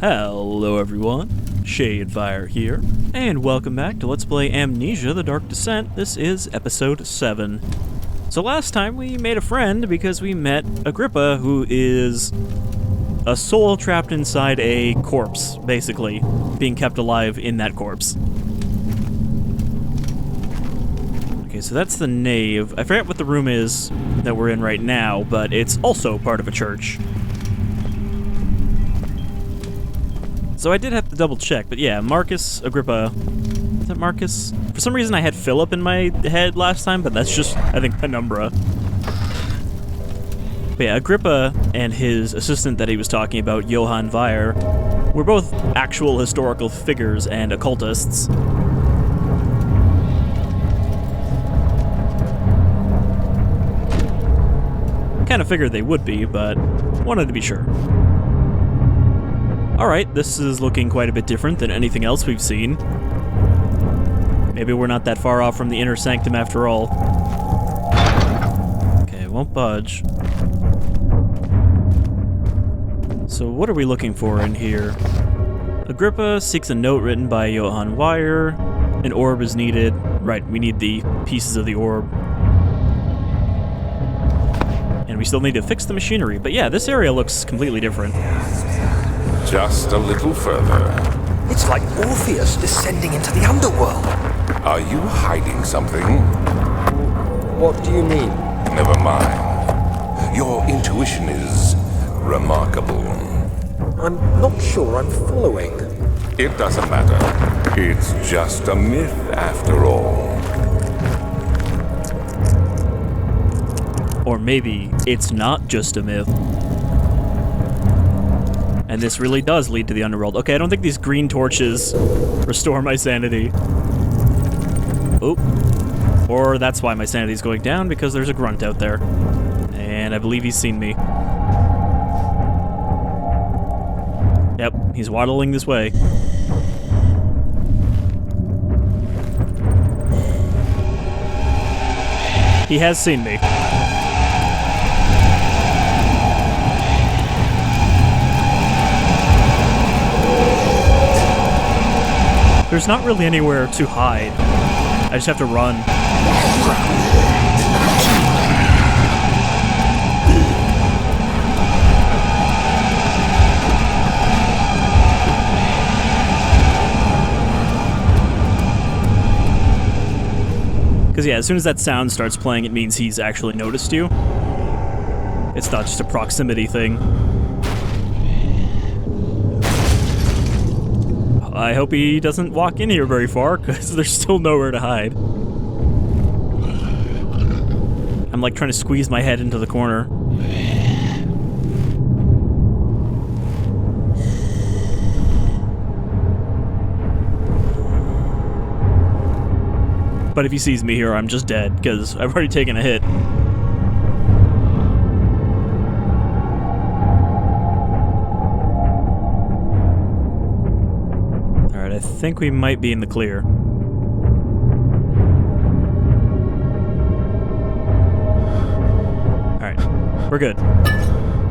Hello everyone, Shadefire here, and welcome back to Let's Play Amnesia: The Dark Descent. This is episode 7. So last time we made a friend because we met Agrippa, who is a soul trapped inside a corpse, basically, being kept alive in that corpse. Okay, so that's the Nave. I forget what the room is that we're in right now, but it's also part of a church. So I did have to double check, but yeah, Marcus, Agrippa, is that Marcus? For some reason I had Philip in my head last time, but that's just, I think, Penumbra. But yeah, Agrippa and his assistant that he was talking about, Johann Weyer, were both actual historical figures and occultists. Kind of figured they would be, but wanted to be sure. Alright, this is looking quite a bit different than anything else we've seen. Maybe we're not that far off from the inner sanctum after all. Okay, won't budge. So what are we looking for in here? Agrippa seeks a note written by Johann Weyer. An orb is needed. Right, we need the pieces of the orb. And we still need to fix the machinery. But yeah, this area looks completely different. Just a little further. It's like Orpheus descending into the underworld. Are you hiding something? What do you mean? Never mind. Your intuition is remarkable. I'm not sure I'm following. It doesn't matter. It's just a myth after all. Or maybe it's not just a myth. And this really does lead to the underworld. Okay, I don't think these green torches restore my sanity. Oop. Or that's why my sanity's going down, because there's a grunt out there. And I believe he's seen me. Yep, he's waddling this way. He has seen me. There's not really anywhere to hide. I just have to run. Because yeah, as soon as that sound starts playing, it means he's actually noticed you. It's not just a proximity thing. I hope he doesn't walk in here very far, because there's still nowhere to hide. I'm like trying to squeeze my head into the corner. But if he sees me here, I'm just dead, because I've already taken a hit. I think we might be in the clear. Alright, we're good.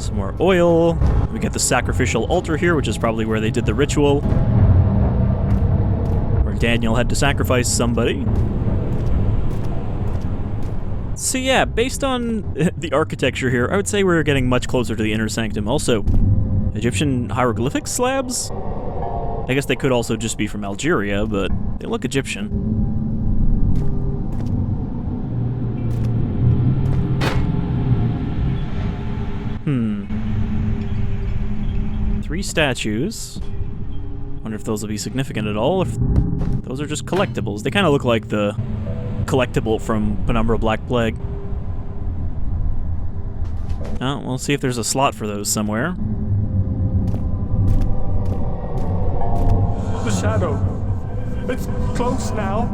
Some more oil. We got the sacrificial altar here, which is probably where they did the ritual. Where Daniel had to sacrifice somebody. So yeah, based on the architecture here, I would say we're getting much closer to the inner sanctum. Also, Egyptian hieroglyphic slabs? I guess they could also just be from Algeria, but they look Egyptian. 3 statues. Wonder if those will be significant at all, if those are just collectibles. They kind of look like the collectible from Penumbra Black Plague. Oh, we'll see if there's a slot for those somewhere. The shadow. It's close now.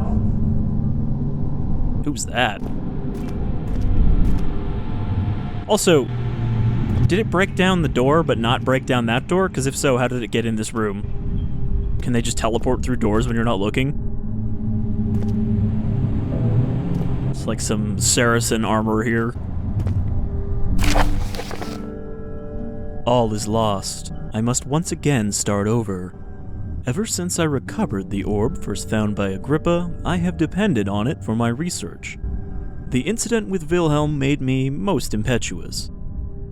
Who's that? Also, did it break down the door but not break down that door? Because if so, how did it get in this room? Can they just teleport through doors when you're not looking? It's like some Saracen armor here. All is lost. I must once again start over. Ever since I recovered the orb first found by Agrippa, I have depended on it for my research. The incident with Wilhelm made me most impetuous.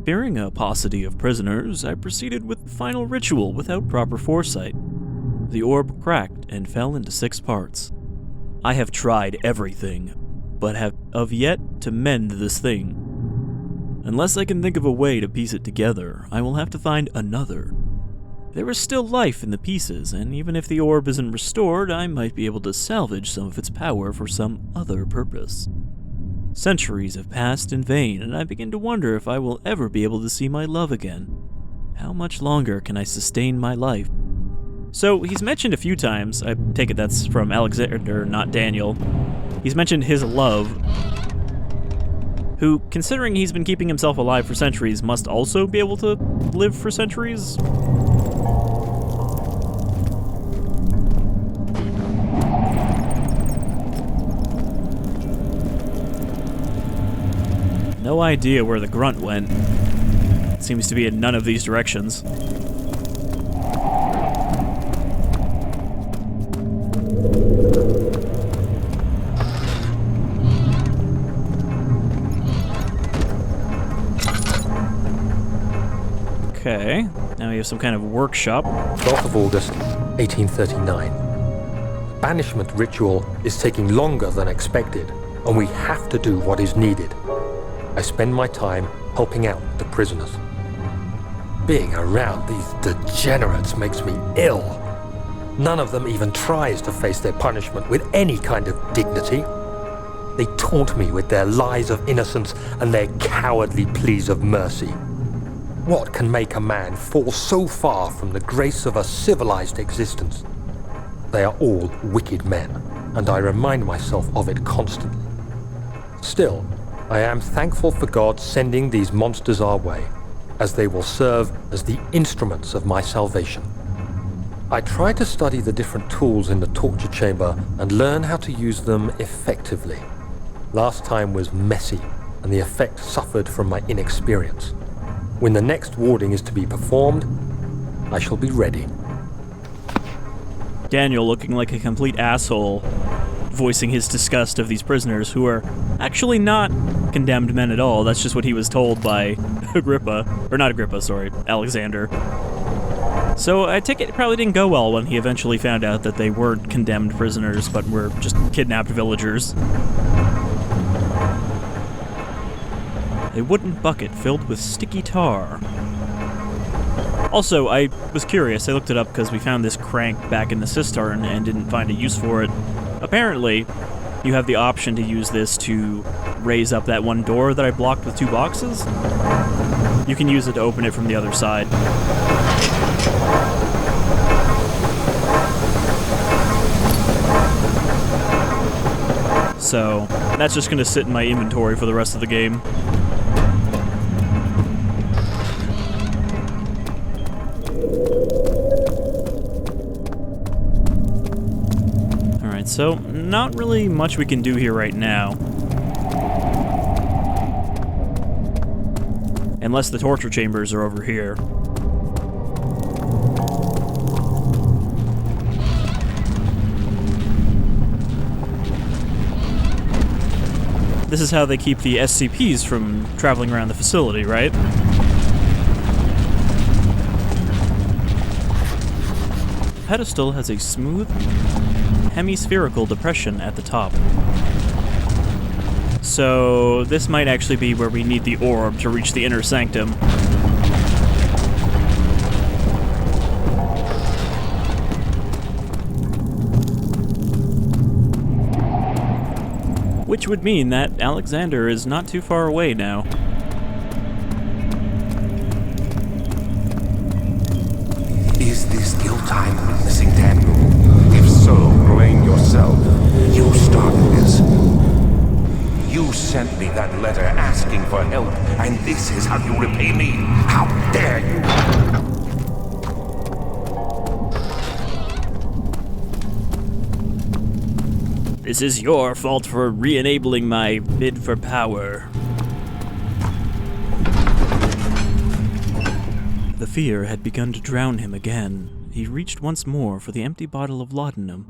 Fearing a paucity of prisoners, I proceeded with the final ritual without proper foresight. The orb cracked and fell into 6 parts. I have tried everything, but have yet to mend this thing. Unless I can think of a way to piece it together, I will have to find another. There is still life in the pieces, and even if the orb isn't restored, I might be able to salvage some of its power for some other purpose. Centuries have passed in vain, and I begin to wonder if I will ever be able to see my love again. How much longer can I sustain my life? So, he's mentioned a few times, I take it that's from Alexander, not Daniel. He's mentioned his love, who, considering he's been keeping himself alive for centuries, must also be able to live for centuries? No idea where the grunt went. Seems to be in none of these directions. Okay, now we have some kind of workshop. 12th of August, 1839. The banishment ritual is taking longer than expected, and we have to do what is needed. I spend my time helping out the prisoners. Being around these degenerates makes me ill. None of them even tries to face their punishment with any kind of dignity. They taunt me with their lies of innocence and their cowardly pleas of mercy. What can make a man fall so far from the grace of a civilized existence? They are all wicked men, and I remind myself of it constantly. Still, I am thankful for God sending these monsters our way, as they will serve as the instruments of my salvation. I try to study the different tools in the torture chamber and learn how to use them effectively. Last time was messy, and the effect suffered from my inexperience. When the next warding is to be performed, I shall be ready. Daniel looking like a complete asshole, voicing his disgust of these prisoners who are actually not condemned men at all. That's just what he was told by Agrippa. Or not Agrippa, sorry, Alexander. So I take it probably didn't go well when he eventually found out that they weren't condemned prisoners, but were just kidnapped villagers. A wooden bucket filled with sticky tar. Also, I was curious. I looked it up because we found this crank back in the cistern and didn't find a use for it. Apparently, you have the option to use this to raise up that one door that I blocked with 2 boxes. You can use it to open it from the other side. So, that's just going to sit in my inventory for the rest of the game. Alright, so not really much we can do here right now. Unless the torture chambers are over here. This is how they keep the SCPs from traveling around the facility, right? The pedestal has a smooth, hemispherical depression at the top. So this might actually be where we need the orb to reach the inner sanctum. Which would mean that Alexander is not too far away now. Is this guilt I'm witnessing, Daniel? If so, blame yourself. You started this. You sent me that letter asking for help, and this is how you repay me? How dare you! This is your fault for re-enabling my bid for power. The the fear had begun to drown him again, he reached once more for the empty bottle of laudanum.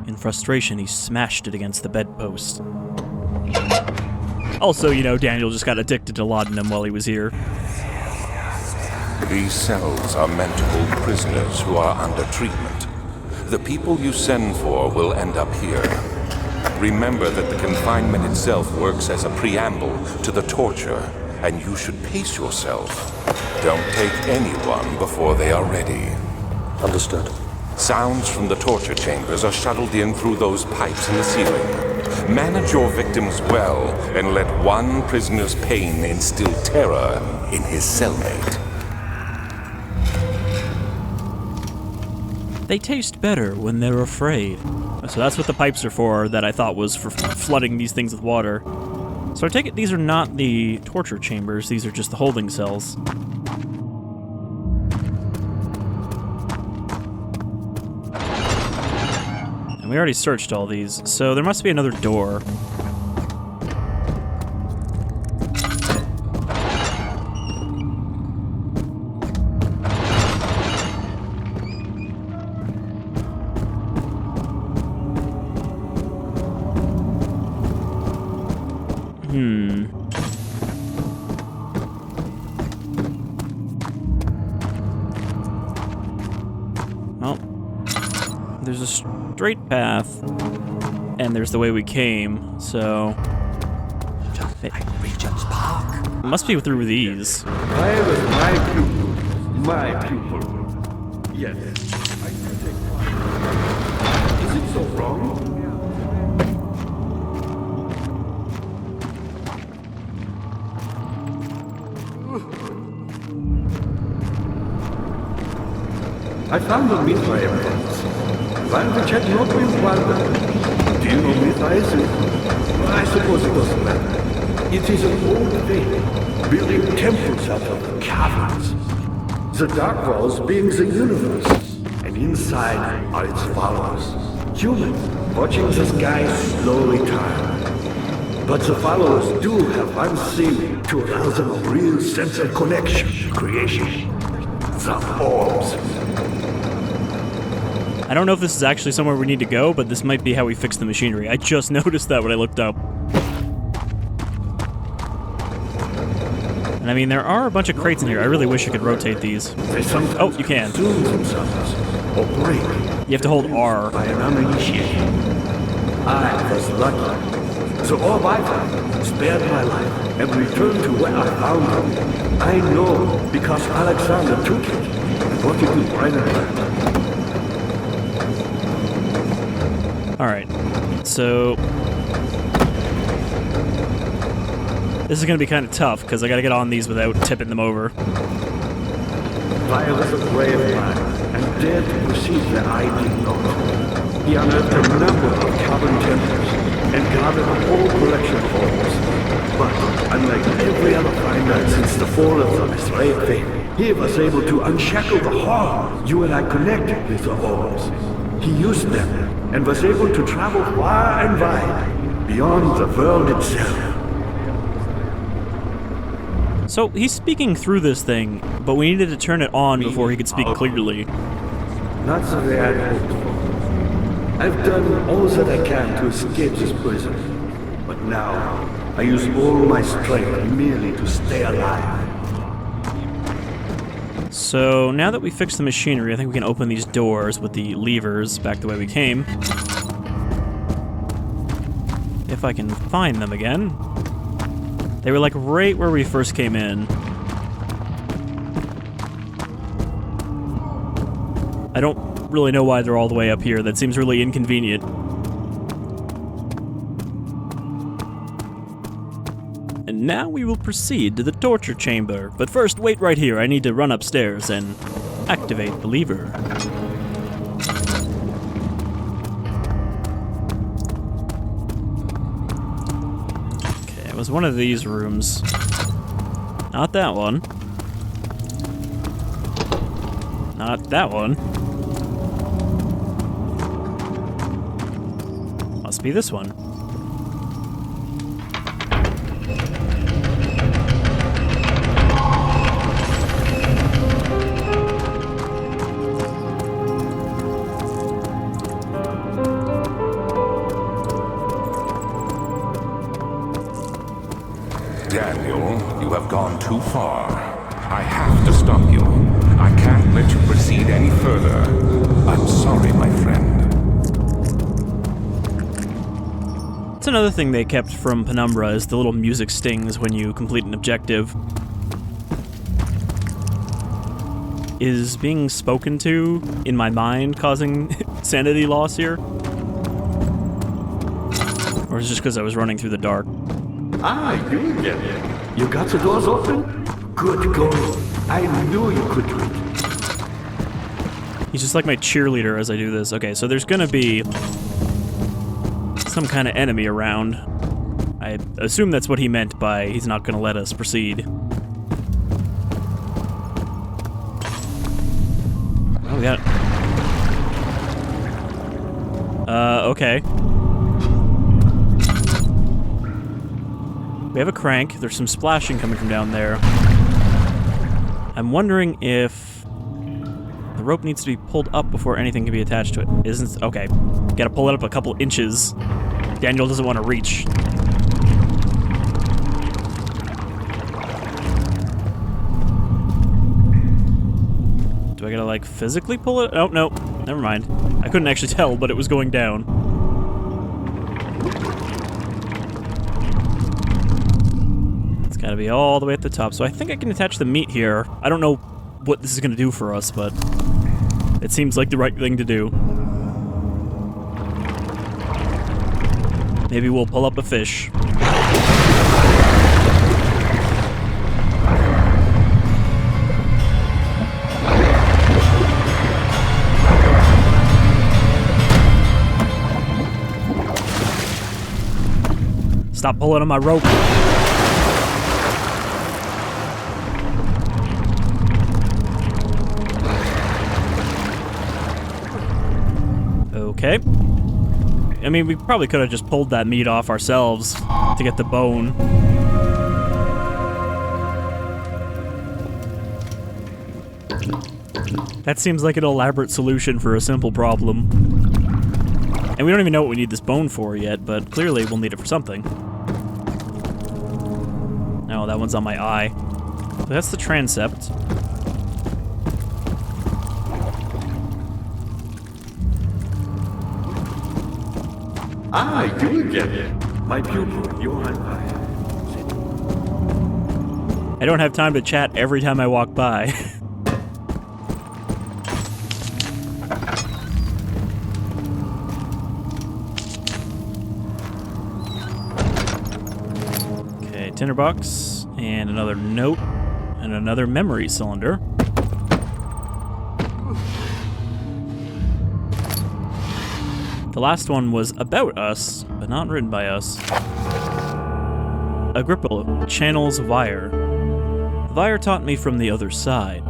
In frustration, he smashed it against the bedpost. Also, Daniel just got addicted to laudanum while he was here. These cells are meant to hold prisoners who are under treatment. The people you send for will end up here. Remember that the confinement itself works as a preamble to the torture, and you should pace yourself. Don't take anyone before they are ready. Understood. Sounds from the torture chambers are shuttled in through those pipes in the ceiling. Manage your victims well, and let one prisoner's pain instill terror in his cellmate. They taste better when they're afraid. So that's what the pipes are for, that I thought was for flooding these things with water. So I take it these are not the torture chambers, these are just the holding cells. And we already searched all these, so there must be another door. Well, there's a straight path, and there's the way we came, so... It must be through these. I was my pupil. Yes, I can take part. Is it so wrong? I found the Mithra evidence, while which had not been plundered. Do you know Mithra? I suppose it doesn't matter. It is an old thing, building temples out of caverns. The dark walls being the universe, and inside are its followers, humans, watching the sky slowly turn. But the followers do have one thing to arouse them a real sense of connection, creation. The orbs. I don't know if this is actually somewhere we need to go, but this might be how we fix the machinery. I just noticed that when I looked up. And I mean, there are a bunch of crates in here. I really wish I could rotate these. Oh, you can. Or break. You have to hold R. By an uninitiated. I was lucky. The orb I found spared my life and returned to where I found it. I know because Alexander took it and brought it to Brennenburg. Alright, so... this is going to be kind of tough, because I got to get on these without tipping them over. I was a brave man, and dared to proceed where I did not. He unearthed a number of cavern temples, and gathered a whole collection of orbs. But, unlike every other finder since the fall of the Mithraean faith, he was able to unshackle the horror you and I connected with the orbs. He used them, and was able to travel far and wide, beyond the world itself. So, he's speaking through this thing, but we needed to turn it on before he could speak clearly. Not the way I hoped for. I've done all that I can to escape this prison, but now I use all my strength merely to stay alive. So, now that we fixed the machinery, I think we can open these doors with the levers back the way we came. If I can find them again. They were like right where we first came in. I don't really know why they're all the way up here. That seems really inconvenient. And now we will proceed to the torture chamber. But first, wait right here. I need to run upstairs and activate the lever. Okay, it was one of these rooms. Not that one. Not that one. Must be this one. too far. I have to stop you. I can't let you proceed any further. I'm sorry, my friend. That's another thing they kept from Penumbra is the little music stings when you complete an objective. Is being spoken to in my mind causing sanity loss here? Or is it just because I was running through the dark? Ah, you get it. You got the doors open? Good going. I knew you could do it. He's just like my cheerleader as I do this. Okay, so there's gonna be some kind of enemy around. I assume that's what he meant by he's not gonna let us proceed. Oh, we got it. Okay. We have a Kaernk. There's some splashing coming from down there. I'm wondering if the rope needs to be pulled up before anything can be attached to it. Isn't... Okay. Gotta pull it up a couple inches. Daniel doesn't want to reach. Do I gotta, like, physically pull it? Oh, no. Never mind. I couldn't actually tell, but it was going down. It's gotta be all the way at the top. So I think I can attach the meat here. I don't know what this is gonna do for us, but it seems like the right thing to do. Maybe we'll pull up a fish. Stop pulling on my rope. Okay. I mean, we probably could have just pulled that meat off ourselves to get the bone. That seems like an elaborate solution for a simple problem. And we don't even know what we need this bone for yet, but clearly we'll need it for something. Oh, that one's on my eye. So that's the transept. Ah, you get it. My pupil, your eye. I don't have time to chat every time I walk by. Okay, tinderbox, and another note, and another memory cylinder. The last one was about us, but not written by us. Agrippa channels Vire. Vire taught me from the other side.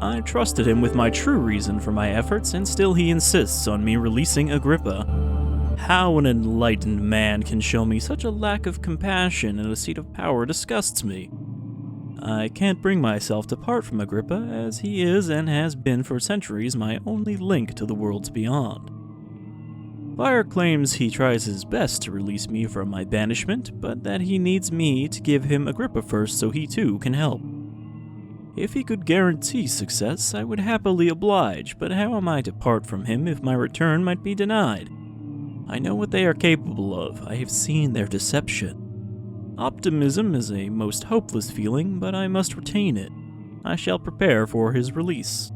I trusted him with my true reason for my efforts, and still he insists on me releasing Agrippa. How an enlightened man can show me such a lack of compassion in a seat of power disgusts me. I can't bring myself to part from Agrippa, as he is and has been for centuries my only link to the worlds beyond. Vire claims he tries his best to release me from my banishment, but that he needs me to give him Agrippa first so he too can help. If he could guarantee success, I would happily oblige, but how am I to part from him if my return might be denied? I know what they are capable of. I have seen their deception. Optimism is a most hopeless feeling, but I must retain it. I shall prepare for his release.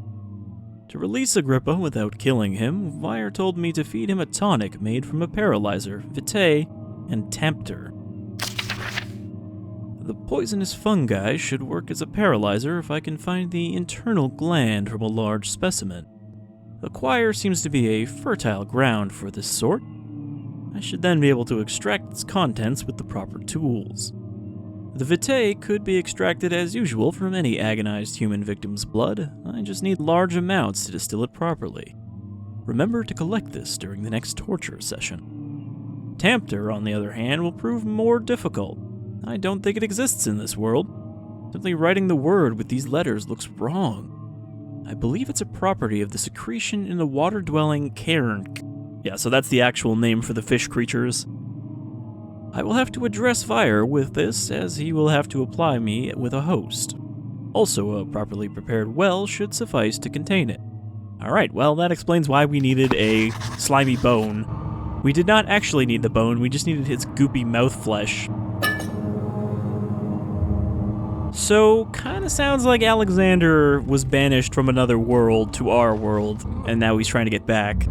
To release Agrippa without killing him, Vire told me to feed him a tonic made from a paralyzer, vitae, and tempter. The poisonous fungi should work as a paralyzer if I can find the internal gland from a large specimen. The choir seems to be a fertile ground for this sort. I should then be able to extract its contents with the proper tools. The vitae could be extracted as usual from any agonized human victim's blood. I just need large amounts to distill it properly. Remember to collect this during the next torture session. Tempter, on the other hand, will prove more difficult. I don't think it exists in this world. Simply writing the word with these letters looks wrong. I believe it's a property of the secretion in the water-dwelling Kaernk. Yeah, so that's the actual name for the fish creatures. I will have to address fire with this, as he will have to apply me with a host. Also, a properly prepared well should suffice to contain it. Alright, well, that explains why we needed a slimy bone. We did not actually need the bone, we just needed his goopy mouth flesh. So, kinda sounds like Alexander was banished from another world to our world, and now he's trying to get back.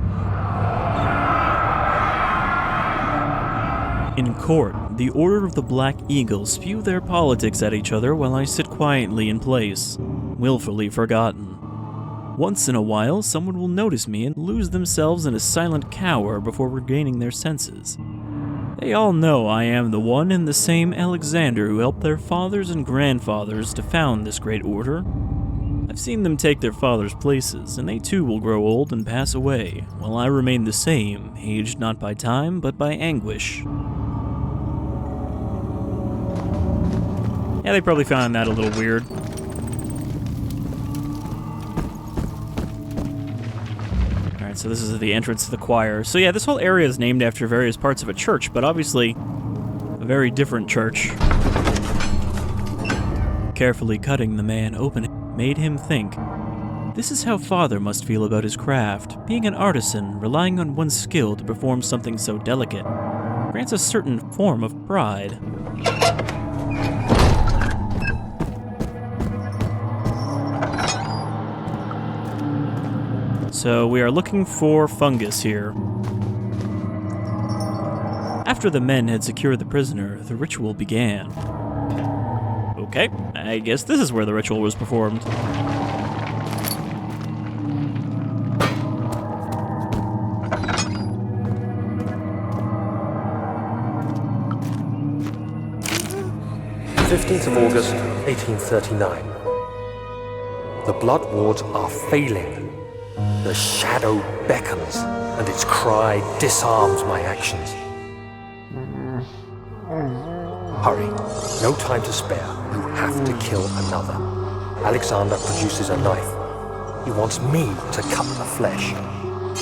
In court, the Order of the Black Eagle spew their politics at each other while I sit quietly in place, willfully forgotten. Once in a while, someone will notice me and lose themselves in a silent cower before regaining their senses. They all know I am the one and the same Alexander who helped their fathers and grandfathers to found this great order. I've seen them take their fathers' places, and they too will grow old and pass away, while I remain the same, aged not by time, but by anguish. Yeah, they probably found that a little weird. Alright, so this is the entrance to the choir. So yeah, this whole area is named after various parts of a church, but obviously a very different church. Carefully cutting the man open made him think. This is how Father must feel about his craft. Being an artisan, relying on one's skill to perform something so delicate, grants a certain form of pride. So we are looking for fungus here. After the men had secured the prisoner, the ritual began. Okay, I guess this is where the ritual was performed. August 1839. The blood wards are failing. The shadow beckons, and its cry disarms my actions. Hurry, no time to spare. You have to kill another. Alexander produces a knife. He wants me to cut the flesh.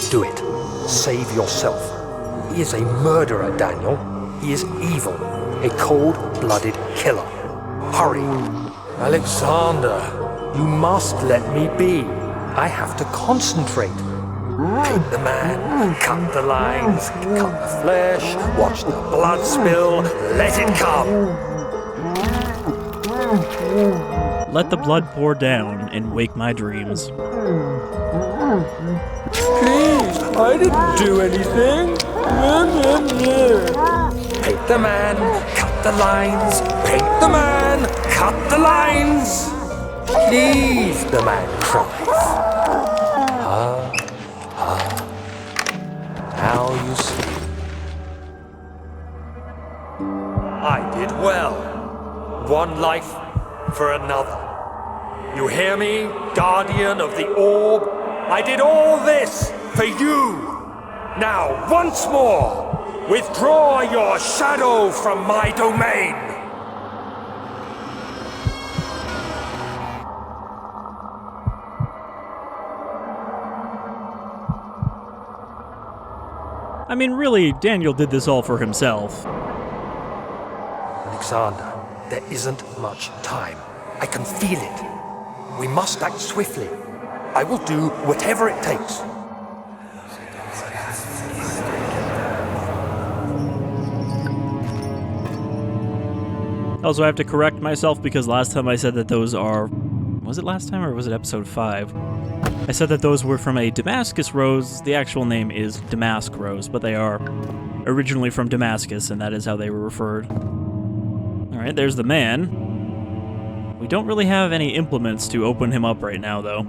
Do it. Save yourself. He is a murderer, Daniel. He is evil, a cold-blooded killer. Hurry. Alexander, you must let me be. I have to concentrate. Paint the man, cut the lines, cut the flesh, watch the blood spill, let it come. Let the blood pour down and wake my dreams. Please, I didn't do anything. Paint the man, cut the lines, paint the man, cut the lines. Please, the man cries. Now you see. I did well. One life for another. You hear me, guardian of the orb? I did all this for you. Now, once more, withdraw your shadow from my domain. I mean, really, Daniel did this all for himself. Alexander, there isn't much time. I can feel it. We must act swiftly. I will do whatever it takes. Also, I have to correct myself because last time I said that those are... Was it last time or was it episode 5? I said that those were from a Damascus rose. The actual name is Damask rose, but they are originally from Damascus, and that is how they were referred. Alright, there's the man. We don't really have any implements to open him up right now, though.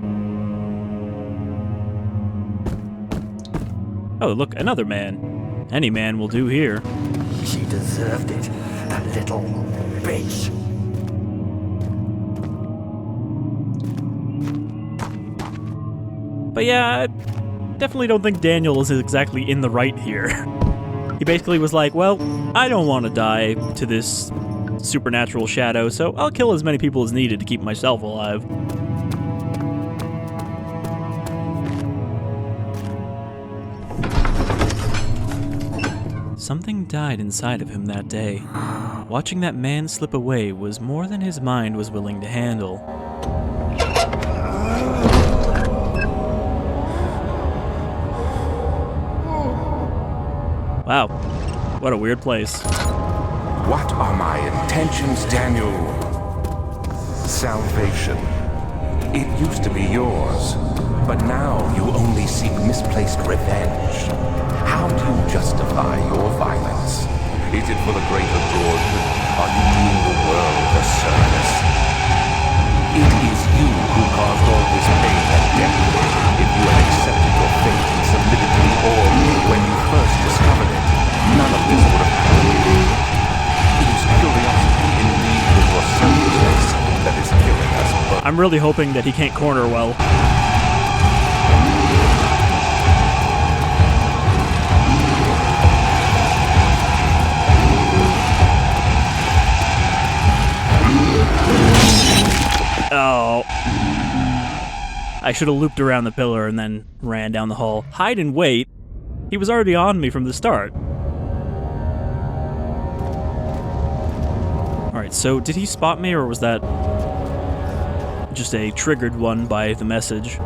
Oh, look, another man. Any man will do here. She deserved it, that little bitch. But yeah, I definitely don't think Daniel is exactly in the right here. He basically was like, well, I don't want to die to this supernatural shadow, so I'll kill as many people as needed to keep myself alive. Something died inside of him that day. Watching that man slip away was more than his mind was willing to handle. Wow, what a weird place. What are my intentions, Daniel? Salvation. It used to be yours, but now you only seek misplaced revenge. How do you justify your violence? Is it for the greater good? Are you doing the world a service? It is you who caused all this pain and death. If you had accepted your fate and submitted to the orb when you first discovered it, none of this would have happened. It is curiosity in league with your selfishness that is killing us both. I'm really hoping that he can't corner well. Oh. I should have looped around the pillar and then ran down the hall. Hide and wait? He was already on me from the start. Alright, so did he spot me, or was that just a triggered one by the message?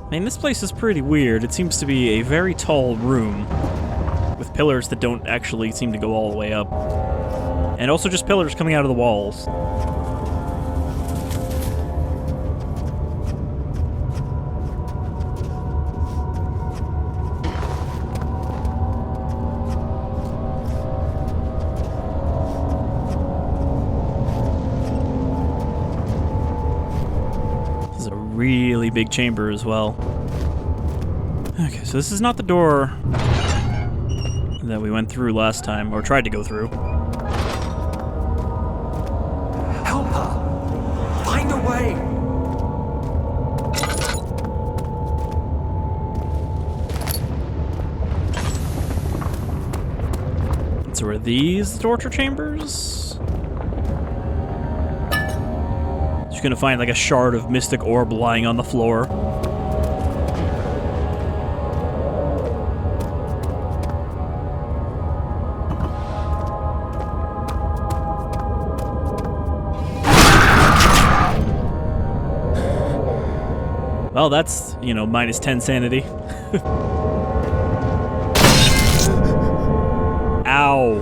I mean, this place is pretty weird. It seems to be a very tall room with pillars that don't actually seem to go all the way up. And also just pillars coming out of the walls. This is a really big chamber as well. Okay, so this is not the door that we went through last time, or tried to go through. Help her! Find a way! So are these the torture chambers? Just gonna find like a shard of mystic orb lying on the floor. Well, that's, you know, minus 10 sanity. Ow.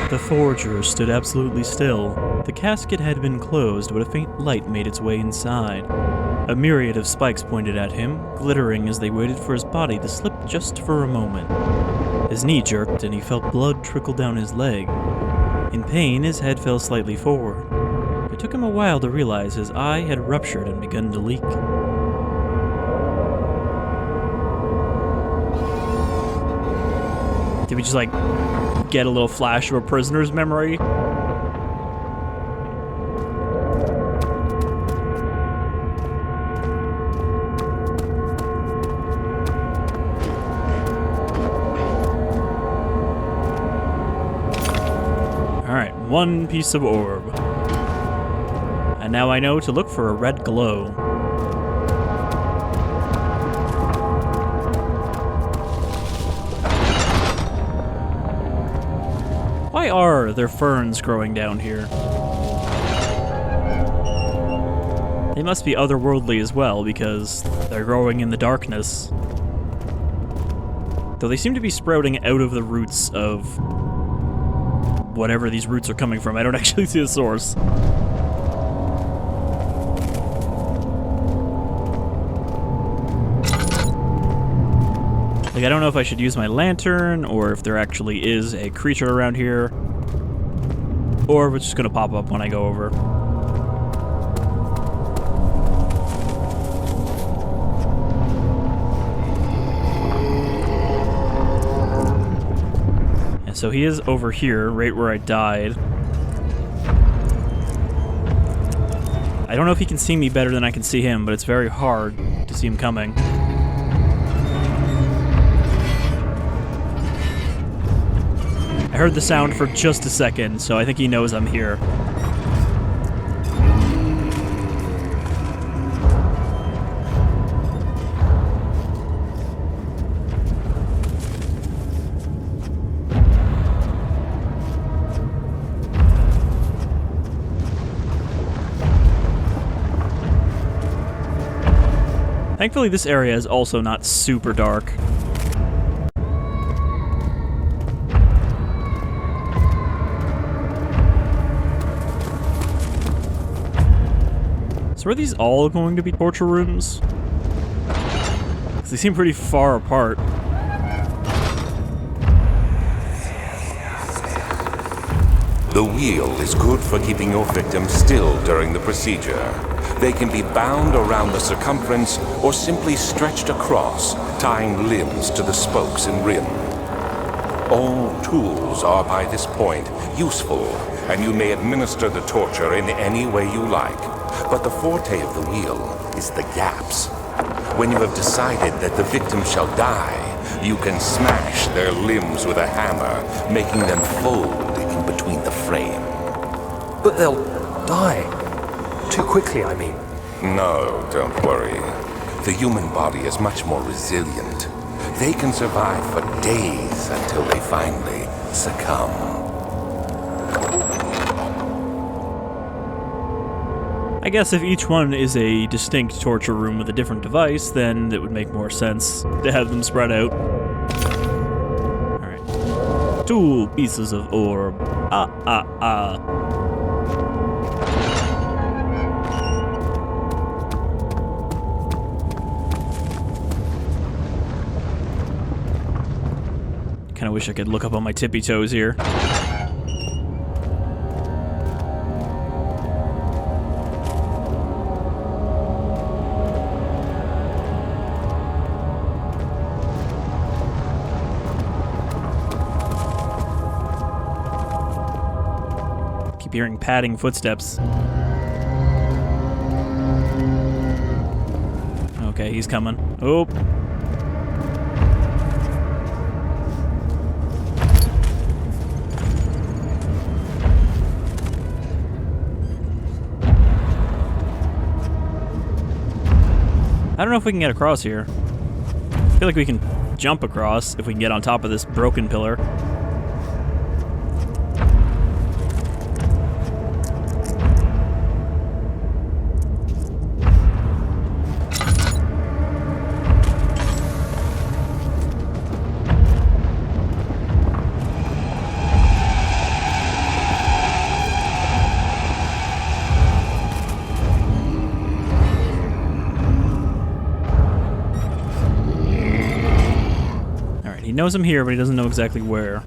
The forger stood absolutely still. The casket had been closed, but a faint light made its way inside. A myriad of spikes pointed at him, glittering as they waited for his body to slip just for a moment. His knee jerked, and he felt blood trickle down his leg. In pain, his head fell slightly forward. It took him a while to realize his eye had ruptured and begun to leak. Did we just, like, get a little flash of a prisoner's memory? Alright, one piece of orb. And now I know to look for a red glow. Why are there ferns growing down here? They must be otherworldly as well, because they're growing in the darkness. Though they seem to be sprouting out of the roots of whatever these roots are coming from. I don't actually see the source. Like, I don't know if I should use my lantern, or if there actually is a creature around here, or if it's just gonna pop up when I go over. And so he is over here, right where I died. I don't know if he can see me better than I can see him, but it's very hard to see him coming. I heard the sound for just a second, so I think he knows I'm here. Thankfully, this area is also not super dark. So are these all going to be torture rooms? 'Cause they seem pretty far apart. The wheel is good for keeping your victim still during the procedure. They can be bound around the circumference or simply stretched across, tying limbs to the spokes and rim. All tools are by this point useful, and you may administer the torture in any way you like. But the forte of the wheel is the gaps. When you have decided that the victim shall die, you can smash their limbs with a hammer, making them fold in between the frame. But they'll die. Too quickly, I mean. No, don't worry. The human body is much more resilient. They can survive for days until they finally succumb. I guess if each one is a distinct torture room with a different device, then it would make more sense to have them spread out. Alright. 2 pieces of orb. Kinda wish I could look up on my tippy toes here. Keep hearing padding footsteps. Okay, he's coming. Oh. I don't know if we can get across here. I feel like we can jump across if we can get on top of this broken pillar. He knows I'm here, but he doesn't know exactly where.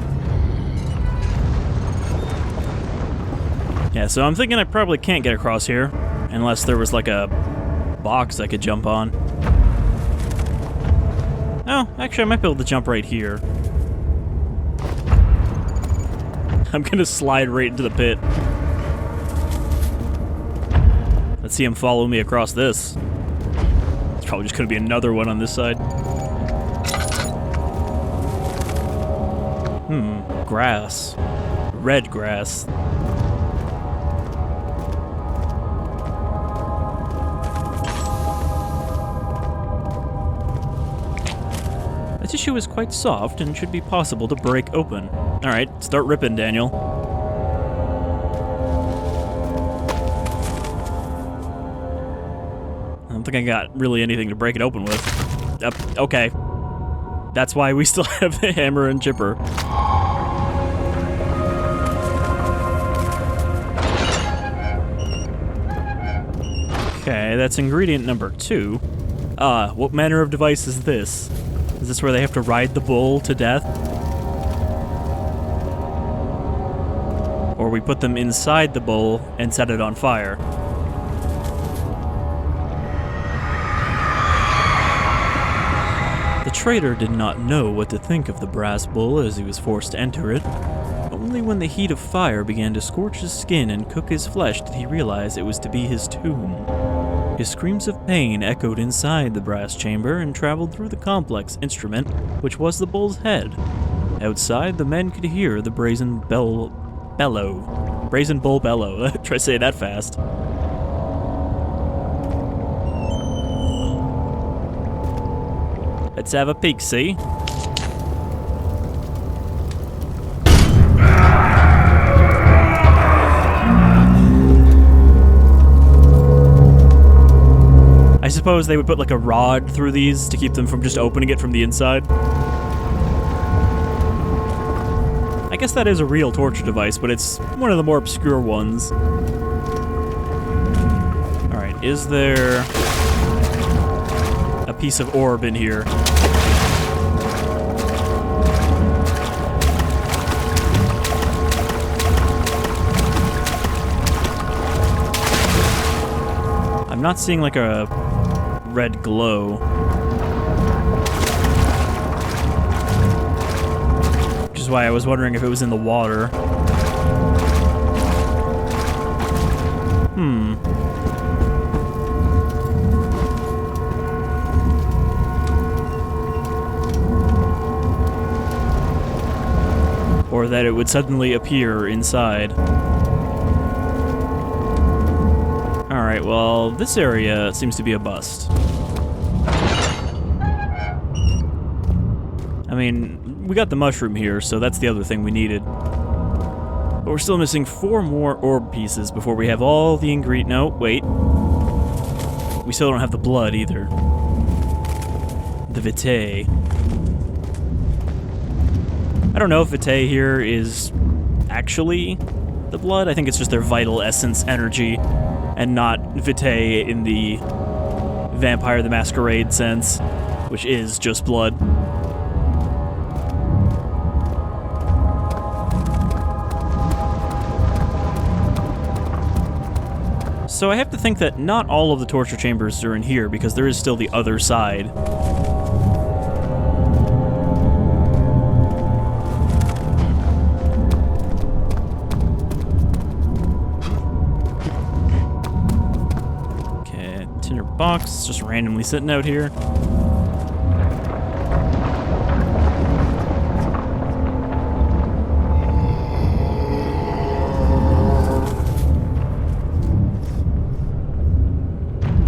Yeah, so I'm thinking I probably can't get across here, unless there was like a box I could jump on. Oh, actually I might be able to jump right here. I'm gonna slide right into the pit. Let's see him follow me across this. It's probably just gonna be another one on this side. Grass. Red grass. The tissue is quite soft and should be possible to break open. Alright, start ripping, Daniel. I don't think I got really anything to break it open with. Okay. That's why we still have the hammer and chipper. Okay, that's ingredient number 2. What manner of device is this? Is this where they have to ride the bull to death? Or we put them inside the bull and set it on fire? The traitor did not know what to think of the brass bull as he was forced to enter it. Only when the heat of fire began to scorch his skin and cook his flesh did he realize it was to be his tomb. His screams of pain echoed inside the brass chamber and traveled through the complex instrument, which was the bull's head. Outside, the men could hear the brazen bull bellow. Try to say that fast. Let's have a peek, see? I suppose they would put like a rod through these to keep them from just opening it from the inside. I guess that is a real torture device, but it's one of the more obscure ones. Alright, is there a piece of orb in here? I'm not seeing like a red glow. Which is why I was wondering if it was in the water. Or that it would suddenly appear inside. Alright, well, this area seems to be a bust. I mean, we got the mushroom here, so that's the other thing we needed. But we're still missing 4 more orb pieces before we have all the ingredient. No, wait. We still don't have the blood either. The vitae. I don't know if vitae here is actually the blood. I think it's just their vital essence energy, and not vitae in the Vampire the Masquerade sense, which is just blood. So I have to think that not all of the torture chambers are in here, because there is still the other side. Okay, tinder box just randomly sitting out here.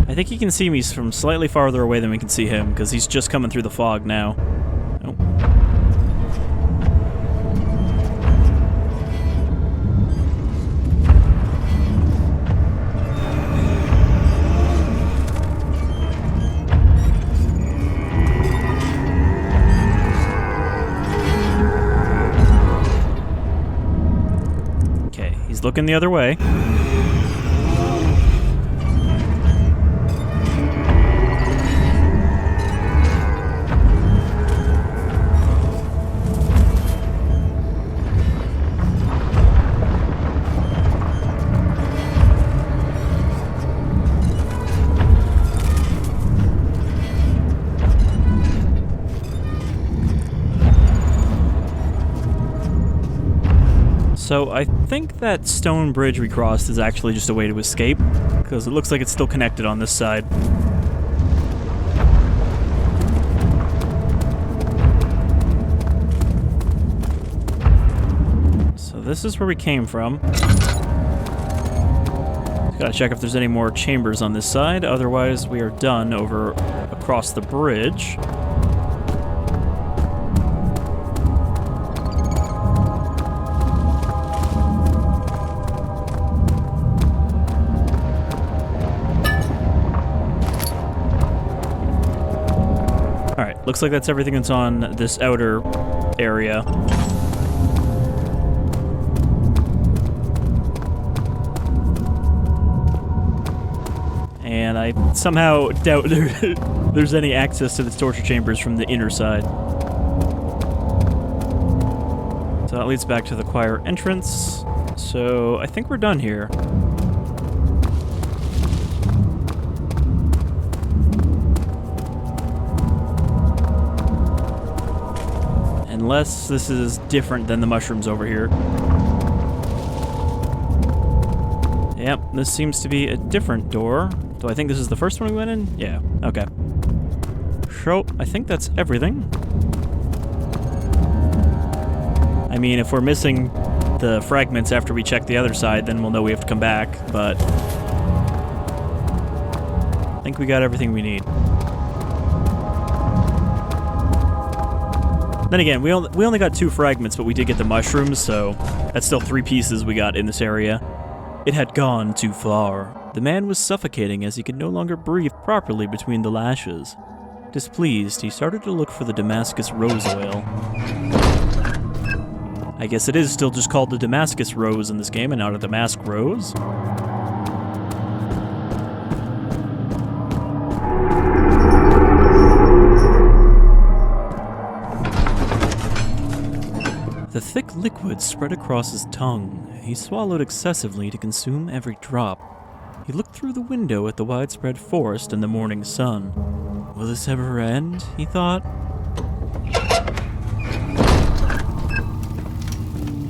I think he can see me from slightly farther away than we can see him, because he's just coming through the fog now. Oh. Okay, he's looking the other way. So I think that stone bridge we crossed is actually just a way to escape, because it looks like it's still connected on this side. So this is where we came from. Gotta check if there's any more chambers on this side, otherwise we are done over across the bridge. Looks like that's everything that's on this outer area. And I somehow doubt there's any access to the torture chambers from the inner side. So that leads back to the choir entrance. So I think we're done here. Unless this is different than the mushrooms over here. Yep, this seems to be a different door. Do I think this is the first one we went in? Yeah, okay. So, I think that's everything. I mean, if we're missing the fragments after we check the other side, then we'll know we have to come back, but I think we got everything we need. Then again, we only got 2 fragments, but we did get the mushrooms, so that's still 3 pieces we got in this area. It had gone too far. The man was suffocating as he could no longer breathe properly between the lashes. Displeased, he started to look for the Damascus rose oil. I guess it is still just called the Damascus rose in this game and not a damask rose. The thick liquid spread across his tongue. He swallowed excessively to consume every drop. He looked through the window at the widespread forest and the morning sun. Will this ever end? He thought.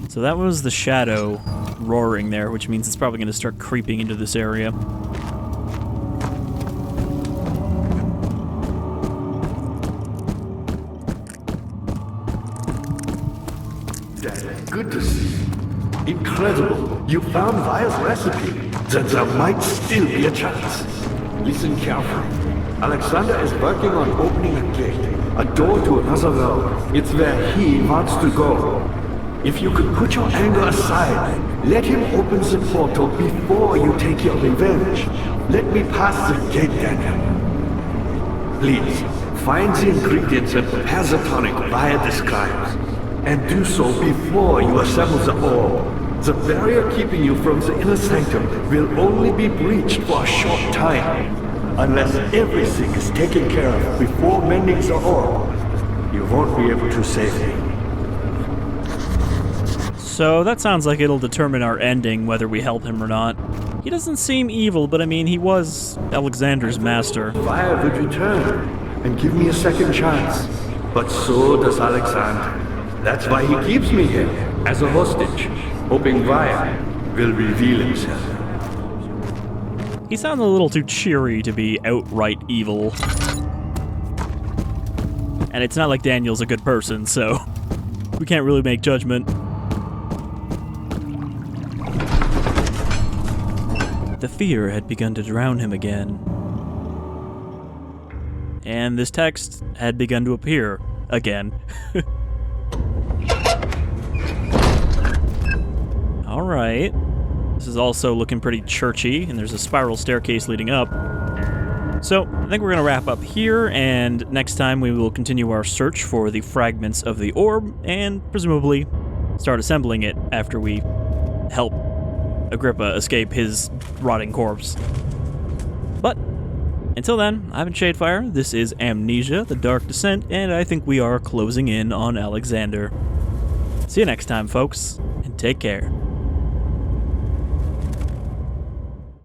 So that was the shadow roaring there, which means it's probably going to start creeping into this area. Dad, good to see you. Incredible. You found Vire's recipe. Then there might still be a chance. Listen carefully. Alexander is working on opening a gate, a door to another realm. It's where he wants to go. If you could put your anger aside, let him open the portal before you take your revenge. Let me pass the gate, Daniel. Please, find the ingredients and prepare the tonic Vire describes. And do so before you assemble the orb. The barrier keeping you from the inner sanctum will only be breached for a short time. Unless everything is taken care of before mending the orb, you won't be able to save me. So that sounds like it'll determine our ending, whether we help him or not. He doesn't seem evil, but I mean, he was Alexander's master. Vire would return and give me a second chance. But so does Alexander. That's why he keeps me here, as a hostage, hoping Vire will reveal himself. He sounded a little too cheery to be outright evil. And it's not like Daniel's a good person, so we can't really make judgment. The fear had begun to drown him again. And this text had begun to appear again. Alright. This is also looking pretty churchy, and there's a spiral staircase leading up. So, I think we're going to wrap up here, and next time we will continue our search for the fragments of the orb, and presumably start assembling it after we help Agrippa escape his rotting corpse. But, until then, I've been Shadefire, this is Amnesia, the Dark Descent, and I think we are closing in on Alexander. See you next time, folks, and take care.